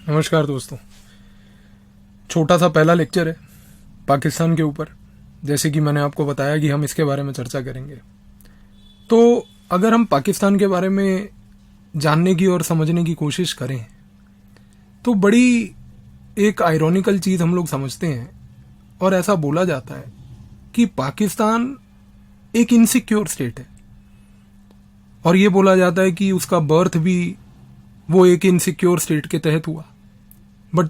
नमस्कार दोस्तों। छोटा सा पहला लेक्चर है पाकिस्तान के ऊपर। जैसे कि मैंने आपको बताया कि हम इसके बारे में चर्चा करेंगे। तो अगर हम पाकिस्तान के बारे में जानने की और समझने की कोशिश करें तो बड़ी एक आयरॉनिकल चीज़ हम लोग समझते हैं और ऐसा बोला जाता है कि पाकिस्तान एक इनसिक्योर स्टेट है और ये बोला जाता है कि उसका बर्थ भी वो एक इनसिक्योर स्टेट के तहत हुआ। बट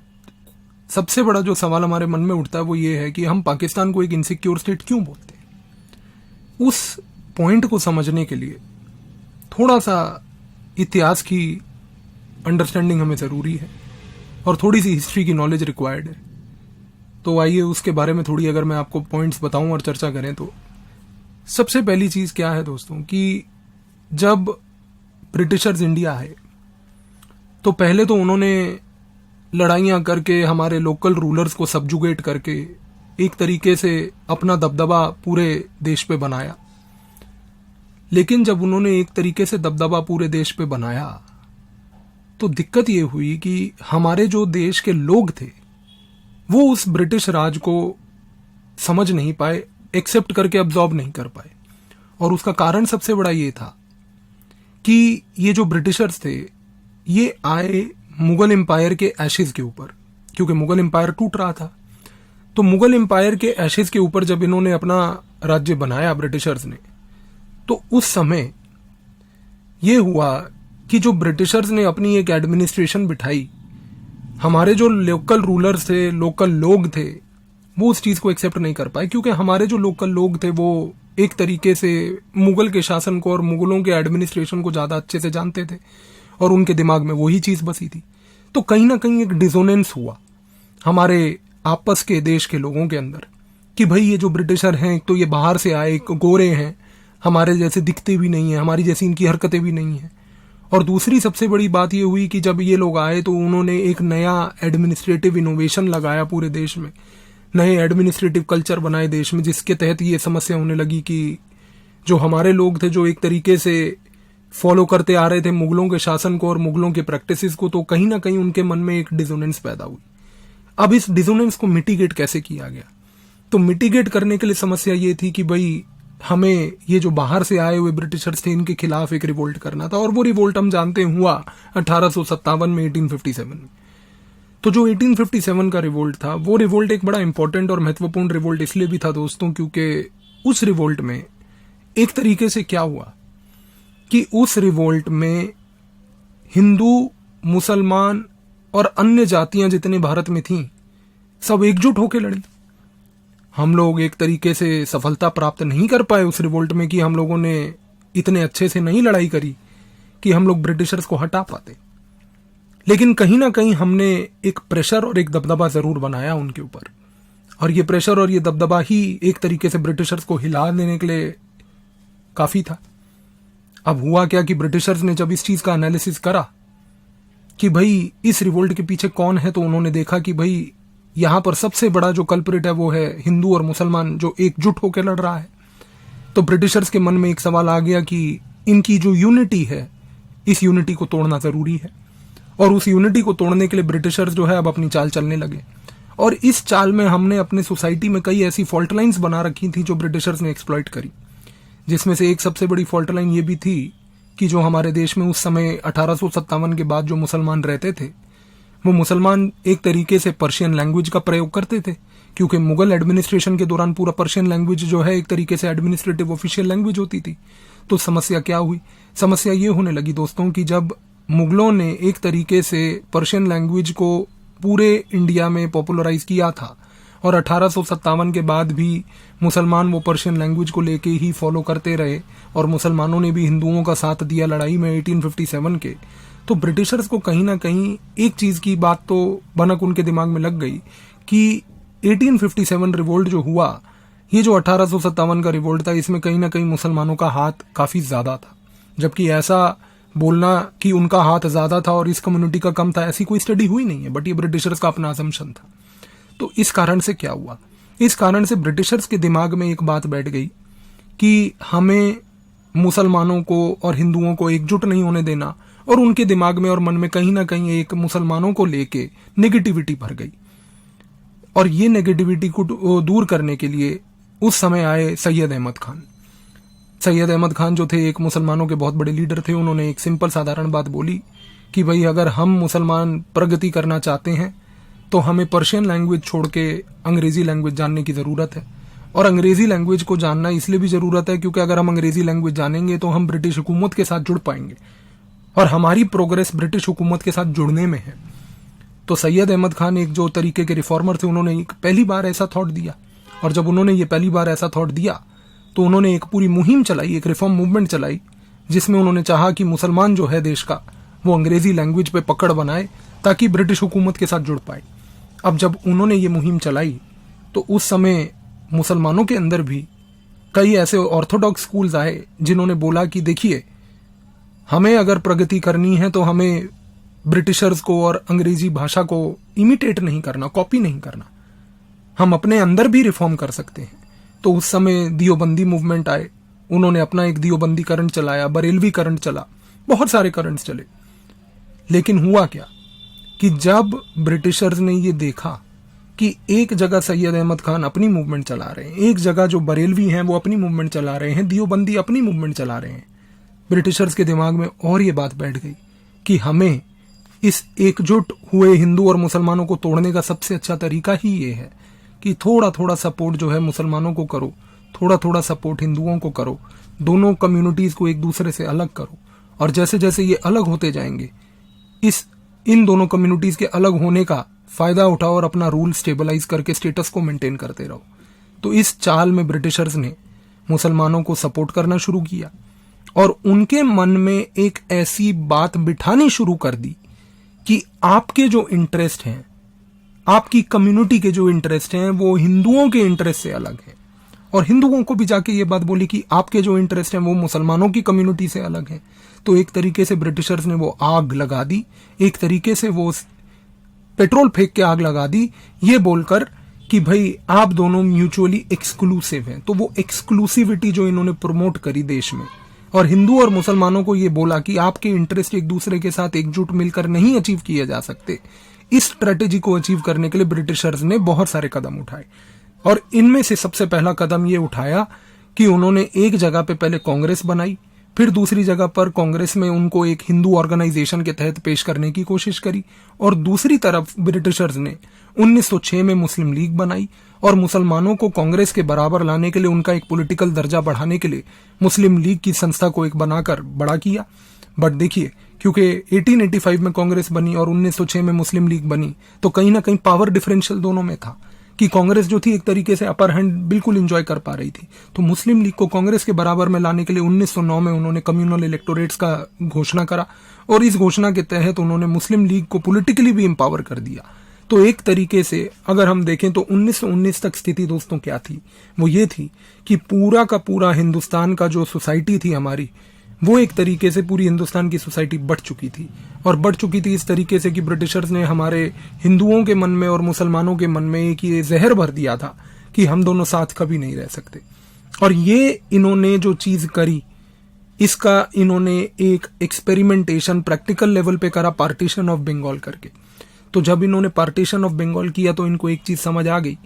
सबसे बड़ा जो सवाल हमारे मन में उठता है वो ये है कि हम पाकिस्तान को एक इनसिक्योर स्टेट क्यों बोलते हैं। उस पॉइंट को समझने के लिए थोड़ा सा इतिहास की अंडरस्टैंडिंग हमें ज़रूरी है और थोड़ी सी हिस्ट्री की नॉलेज रिक्वायर्ड है। तो आइए उसके बारे में थोड़ी अगर मैं आपको पॉइंट्स बताऊं और चर्चा करें तो सबसे पहली चीज़ क्या है दोस्तों कि जब ब्रिटिशर्स इंडिया आए तो पहले तो उन्होंने लड़ाइयाँ करके हमारे लोकल रूलर्स को सबजुगेट करके एक तरीके से अपना दबदबा पूरे देश पे बनाया। लेकिन जब उन्होंने एक तरीके से दबदबा पूरे देश पे बनाया तो दिक्कत ये हुई कि हमारे जो देश के लोग थे वो उस ब्रिटिश राज को समझ नहीं पाए, एक्सेप्ट करके अब्जॉर्ब नहीं कर पाए। और उसका कारण सबसे बड़ा ये था कि ये जो ब्रिटिशर्स थे ये आए मुगल एम्पायर के एशेज के ऊपर, क्योंकि मुगल एम्पायर टूट रहा था। तो मुगल एम्पायर के एशेज के ऊपर जब इन्होंने अपना राज्य बनाया ब्रिटिशर्स ने, तो उस समय ये हुआ कि जो ब्रिटिशर्स ने अपनी एक एडमिनिस्ट्रेशन बिठाई, हमारे जो लोकल रूलर्स थे, लोकल लोग थे, वो उस चीज़ को एक्सेप्ट नहीं कर पाए। क्योंकि हमारे जो लोकल लोग थे वो एक तरीके से मुगल के शासन को और मुगलों के एडमिनिस्ट्रेशन को ज़्यादा अच्छे से जानते थे और उनके दिमाग में वही चीज़ बसी थी। तो कहीं ना कहीं एक डिसोनेंस हुआ हमारे आपस के देश के लोगों के अंदर कि भाई ये जो ब्रिटिशर हैं, एक तो ये बाहर से आए, गोरे हैं, हमारे जैसे दिखते भी नहीं हैं, हमारी जैसी इनकी हरकतें भी नहीं हैं। और दूसरी सबसे बड़ी बात ये हुई कि जब ये लोग आए तो उन्होंने एक नया एडमिनिस्ट्रेटिव इनोवेशन लगाया पूरे देश में, नए एडमिनिस्ट्रेटिव कल्चर बनाए देश में, जिसके तहत ये समस्या होने लगी कि जो हमारे लोग थे जो एक तरीके से फॉलो करते आ रहे थे मुगलों के शासन को और मुगलों के प्रैक्टिसेस को, तो कहीं ना कहीं उनके मन में एक डिसोनेंस पैदा हुई। अब इस डिसोनेंस को मिटिगेट कैसे किया गया? तो मिटिगेट करने के लिए समस्या ये थी कि भाई हमें ये जो बाहर से आए हुए ब्रिटिशर्स थे इनके खिलाफ एक रिवोल्ट करना था। और वो रिवोल्ट हम जानते हैं हुआ 1857 में, 1857 में। तो जो 1857 का रिवोल्ट था वो रिवोल्ट एक बड़ा इंपॉर्टेंट और महत्वपूर्ण रिवोल्ट इसलिए भी था दोस्तों क्योंकि उस रिवोल्ट में एक तरीके से क्या हुआ कि उस रिवोल्ट में हिंदू, मुसलमान और अन्य जातियां जितने भारत में थीं सब एकजुट होकर लड़ी। हम लोग एक तरीके से सफलता प्राप्त नहीं कर पाए उस रिवोल्ट में कि हम लोगों ने इतने अच्छे से नहीं लड़ाई करी कि हम लोग ब्रिटिशर्स को हटा पाते। लेकिन कहीं ना कहीं हमने एक प्रेशर और एक दबदबा जरूर बनाया उनके ऊपर, और ये प्रेशर और ये दबदबा ही एक तरीके से ब्रिटिशर्स को हिला देने के लिए काफी था। अब हुआ क्या कि ब्रिटिशर्स ने जब इस चीज का एनालिसिस करा कि भाई इस रिवोल्ट के पीछे कौन है, तो उन्होंने देखा कि भाई यहां पर सबसे बड़ा जो कल्प्रिट है वो है हिंदू और मुसलमान जो एकजुट होकर लड़ रहा है। तो ब्रिटिशर्स के मन में एक सवाल आ गया कि इनकी जो यूनिटी है इस यूनिटी को तोड़ना जरूरी है। और उस यूनिटी को तोड़ने के लिए ब्रिटिशर्स जो है अब अपनी चाल चलने लगे। और इस चाल में हमने अपने सोसाइटी में कई ऐसी फॉल्ट लाइन्स बना रखी थी जो ब्रिटिशर्स ने एक्सप्लॉइट करी, जिसमें से एक सबसे बड़ी फॉल्ट लाइन ये भी थी कि जो हमारे देश में उस समय 1857 के बाद जो मुसलमान रहते थे वो मुसलमान एक तरीके से पर्शियन लैंग्वेज का प्रयोग करते थे, क्योंकि मुगल एडमिनिस्ट्रेशन के दौरान पूरा पर्शियन लैंग्वेज जो है एक तरीके से एडमिनिस्ट्रेटिव ऑफिशियल लैंग्वेज होती थी। तो समस्या क्या हुई? समस्या ये होने लगी दोस्तों कि जब मुगलों ने एक तरीके से पर्शियन लैंग्वेज को पूरे इंडिया में पॉपुलराइज किया था और 1857 के बाद भी मुसलमान वो पर्शियन लैंग्वेज को लेके ही फॉलो करते रहे और मुसलमानों ने भी हिंदुओं का साथ दिया लड़ाई में 1857 के, तो ब्रिटिशर्स को कहीं ना कहीं एक चीज की बात तो भनक उनके दिमाग में लग गई कि 1857 रिवोल्ट जो हुआ, ये जो 1857 का रिवोल्ट था, इसमें कहीं ना कहीं मुसलमानों का हाथ काफी ज्यादा था। जबकि ऐसा बोलना कि उनका हाथ ज्यादा था और इस कम्युनिटी का कम था, ऐसी कोई स्टडी हुई नहीं है, बट ये ब्रिटिशर्स का अपना असम्पशन था। तो इस कारण से क्या हुआ? इस कारण से ब्रिटिशर्स के दिमाग में एक बात बैठ गई कि हमें मुसलमानों को और हिंदुओं को एकजुट नहीं होने देना और उनके दिमाग में और मन में कहीं ना कहीं एक मुसलमानों को लेके नेगेटिविटी भर गई। और ये नेगेटिविटी को दूर करने के लिए उस समय आए सैयद अहमद खान। सैयद अहमद खान जो थे एक मुसलमानों के बहुत बड़े लीडर थे। उन्होंने एक सिंपल साधारण बात बोली कि भाई अगर हम मुसलमान प्रगति करना चाहते हैं तो हमें पर्शियन लैंग्वेज छोड़ के अंग्रेजी लैंग्वेज जानने की ज़रूरत है। और अंग्रेजी लैंग्वेज को जानना इसलिए भी ज़रूरत है क्योंकि अगर हम अंग्रेजी लैंग्वेज जानेंगे तो हम ब्रिटिश हुकूमत के साथ जुड़ पाएंगे और हमारी प्रोग्रेस ब्रिटिश हुकूमत के साथ जुड़ने में है। तो सैयद अहमद खान एक जो तरीके के रिफॉर्मर थे, उन्होंने एक पहली बार ऐसा थॉट दिया। और जब उन्होंने ये पहली बार ऐसा थॉट दिया तो उन्होंने एक पूरी मुहिम चलाई, एक रिफॉर्म मूवमेंट चलाई, जिसमें उन्होंने चाहा कि मुसलमान जो है देश का वो अंग्रेजी लैंग्वेज पे पकड़ बनाए ताकि ब्रिटिश हुकूमत के साथ जुड़ पाए। अब जब उन्होंने ये मुहिम चलाई तो उस समय मुसलमानों के अंदर भी कई ऐसे ऑर्थोडॉक्स स्कूल्स आए जिन्होंने बोला कि देखिए, हमें अगर प्रगति करनी है तो हमें ब्रिटिशर्स को और अंग्रेजी भाषा को इमिटेट नहीं करना, कॉपी नहीं करना, हम अपने अंदर भी रिफॉर्म कर सकते हैं। तो उस समय दियोबंदी मूवमेंट आए, उन्होंने अपना एक दियोबंदी करंट चलाया, बरेलवी करंट चला, बहुत सारे करंट्स चले। लेकिन हुआ क्या कि जब ब्रिटिशर्स ने ये देखा कि एक जगह सैयद अहमद खान अपनी मूवमेंट चला रहे हैं, एक जगह जो बरेलवी हैं वो अपनी मूवमेंट चला रहे हैं, दियोबंदी अपनी मूवमेंट चला रहे हैं, ब्रिटिशर्स के दिमाग में और ये बात बैठ गई कि हमें इस एकजुट हुए हिंदू और मुसलमानों को तोड़ने का सबसे अच्छा तरीका ही ये है कि थोड़ा थोड़ा सपोर्ट जो है मुसलमानों को करो, थोड़ा थोड़ा सपोर्ट हिंदुओं को करो, दोनों कम्युनिटीज को एक दूसरे से अलग करो। और जैसे जैसे ये अलग होते जाएंगे, इन दोनों कम्युनिटीज के अलग होने का फायदा उठाओ और अपना रूल स्टेबलाइज करके स्टेटस को मेंटेन करते रहो। तो इस चाल में ब्रिटिशर्स ने मुसलमानों को सपोर्ट करना शुरू किया और उनके मन में एक ऐसी बात बिठानी शुरू कर दी कि आपके जो इंटरेस्ट हैं, आपकी कम्युनिटी के जो इंटरेस्ट हैं, वो हिंदुओं के इंटरेस्ट से अलग हैं। और हिंदुओं को भी जाके ये बात बोली कि आपके जो इंटरेस्ट हैं वो मुसलमानों की कम्युनिटी से अलग हैं। तो एक तरीके से ब्रिटिशर्स ने वो आग लगा दी, एक तरीके से वो पेट्रोल फेंक के आग लगा दी, ये बोलकर कि भाई आप दोनों म्यूचुअली एक्सक्लूसिव हैं। तो वो एक्सक्लूसिविटी जो इन्होंने प्रमोट करी देश में, और हिंदू और मुसलमानों को ये बोला कि आपके इंटरेस्ट एक दूसरे के साथ एकजुट मिलकर नहीं अचीव किए जा सकते, इस स्ट्रेटेजी को अचीव करने के लिए ब्रिटिशर्स ने बहुत सारे कदम उठाए। और इनमें से सबसे पहला कदम ये उठाया कि उन्होंने एक जगह पे पहले कांग्रेस बनाई, फिर दूसरी जगह पर कांग्रेस में उनको एक हिंदू ऑर्गेनाइजेशन के तहत पेश करने की कोशिश करी, और दूसरी तरफ ब्रिटिशर्स ने 1906 में मुस्लिम लीग बनाई और मुसलमानों को कांग्रेस के बराबर लाने के लिए, उनका एक पॉलिटिकल दर्जा बढ़ाने के लिए मुस्लिम लीग की संस्था को एक बनाकर बड़ा किया। बट देखिए, क्योंकि 1885 में कांग्रेस बनी और 1906 में मुस्लिम लीग बनी, तो कहीं ना कहीं पावर डिफरेंशियल दोनों में था कि कांग्रेस जो थी एक तरीके से अपर हैंड बिल्कुल एंजॉय कर पा रही थी। तो मुस्लिम लीग को कांग्रेस के बराबर में लाने के लिए 1909 में उन्होंने कम्युनल इलेक्टोरेट्स का घोषणा करा, और इस घोषणा के तहत उन्होंने मुस्लिम लीग को पॉलिटिकली भी एम्पावर कर दिया। तो एक तरीके से अगर हम देखें तो 1919 तक स्थिति दोस्तों क्या थी, वो ये थी कि पूरा का पूरा हिंदुस्तान का जो सोसाइटी थी हमारी, वो एक तरीके से पूरी हिंदुस्तान की सोसाइटी बढ़ चुकी थी, और बढ़ चुकी थी इस तरीके से कि ब्रिटिशर्स ने हमारे हिंदुओं के मन में और मुसलमानों के मन में एक ये जहर भर दिया था कि हम दोनों साथ कभी नहीं रह सकते। और ये इन्होंने जो चीज करी, इसका इन्होंने एक एक्सपेरिमेंटेशन प्रैक्टिकल लेवल पे करा, पार्टीशन ऑफ बंगाल करके। तो जब इन्होंने पार्टीशन ऑफ बंगाल किया तो इनको एक चीज समझ आ गई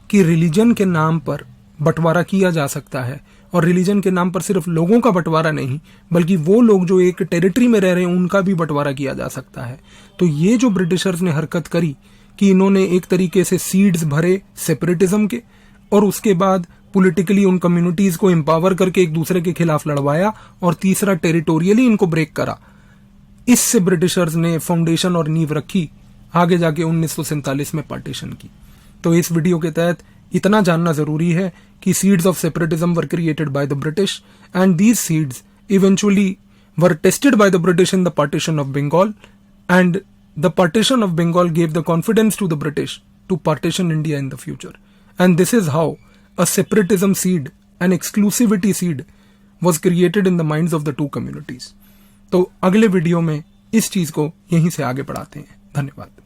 कि रिलीजन के नाम पर बंटवारा किया जा सकता है, और रिलीजन के नाम पर सिर्फ लोगों का बंटवारा नहीं, बल्कि वो लोग जो एक टेरिटरी में रह रहे हैं उनका भी बंटवारा किया जा सकता है। तो ये जो ब्रिटिशर्स ने हरकत करी कि इन्होंने एक तरीके से सीड्स भरे सेपरेटिज्म के, और उसके बाद पॉलिटिकली उन कम्युनिटीज को एम्पावर करके एक दूसरे के खिलाफ लड़वाया, और तीसरा टेरिटोरियली इनको ब्रेक करा। इससे ब्रिटिशर्स ने फाउंडेशन और नींव रखी आगे जाके 1947 में पार्टीशन की। तो इस वीडियो के तहत इतना जानना जरूरी है कि seeds of separatism were created by the British, and these seeds eventually were tested by the British in the partition of Bengal, and the partition of Bengal gave the confidence to the British to partition India in the future. And this is how a separatism seed, an exclusivity seed was created in the minds of the two communities. तो अगले video में इस चीज को यहीं से आगे बढ़ाते हैं। धन्यवाद।